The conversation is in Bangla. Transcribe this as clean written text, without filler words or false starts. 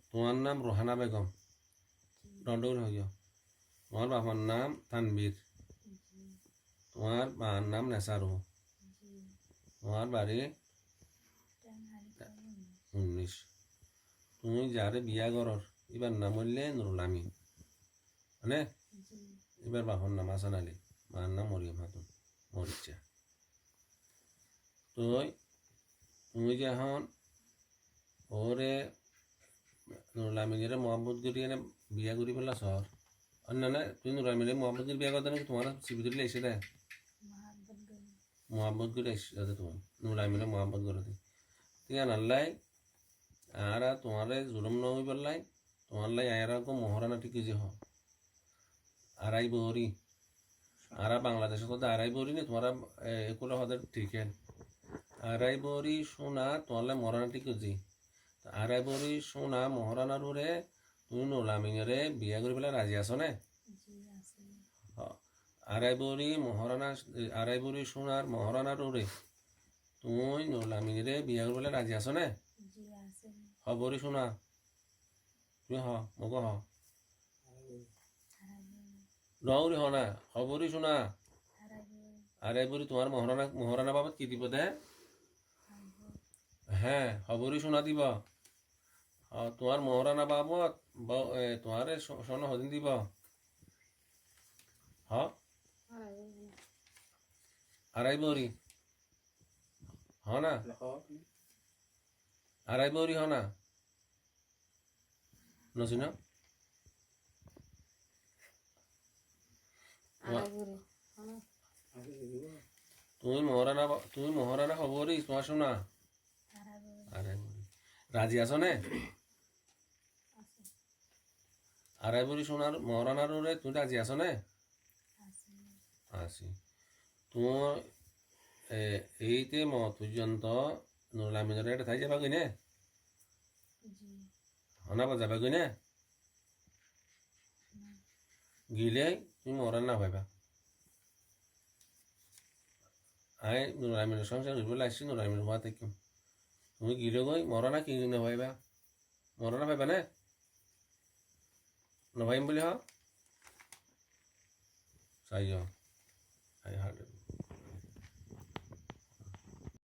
তোমার নাম রোহানা বেগম রন্ডুর হইয় তোমার বাবার নাম তানবীর তোমার মার নাম নেসারু তোমার বাড়ি 19 তুমি যারে বিয়া করর এবার নাম হইলে নুরুল আমিন মানে এবার বাবার নাম হাসান আলী মার নাম মরিয়ম খাতুন মরিচা তো তুমি যখন ওরে নুরুল আমিনের মোহাম্মদ করি এনে বিয়া করি পেলা সর না না তুই নুরুল আমিনের মোহাম্মদ করি বিয়া করতে নাকি তোমার সিবি ধরলে এসে দেয় মোহাম্মদ করে এসে তোমার নুরুল আমিনের মোহাম্মদ করে দিই ঠিক আছে আল্লাহ আর তোমারে জুলুম নই পেলাই তোমার লাই আয়ারা কো মহারানা ঠিক যে হ আড়াই বহরি আরা বাংলাদেশের কথা আড়াই বহরি নি তোমার এগুলো হদের ঠিক আড়াই বহরি সোনা তোমার লাই মহারানা ঠিক যে আড়াই বহরি সোনা মহারানার ওরে তুমি নুরুল আমিনরে বিয়া করে পেলাই রাজি আছো না আড়াই বহরি মহারানা আড়াই বহরি সোনার মহারানার ওরে তুমি নুরুল আমিনরে বিয়া করে পেলাই রাজি আছো না খবরই শোনা তুমি হ মগ হ নৌরি হ না খবরই শোনা আরে বলি তোমার মহারানা বাবদ কি দিব দে হ্যাঁ খবরই শোনা দিব তোমার মহারানা বাবদ তোমার সোনা হদিন দিব হ আড়াই বরি হ না আড়াই বরি হ না নসিনা তুমি মহারানা খবরই তোমার শোনা আড়াই বরি রাজি আছো নে আড়াই বরি সোনার মহারানার ওরে তুমি রাজি আছো নে আছি তোমার এইতে মত পর্যন্ত নুরুল আমিনের একটা থাই যাবা কই নে হনাবা যাবা কই নে গিলে তুমি মহারান না পাইবা আই নুরুল আমিনের সংসার বলে আসছি নুরুল আমিনের মা থেকে তুমি গিলে গই মহারানা কি না পাইবা মহারানা পাইবা না নভাইম বলি হ চাই আই হার্ড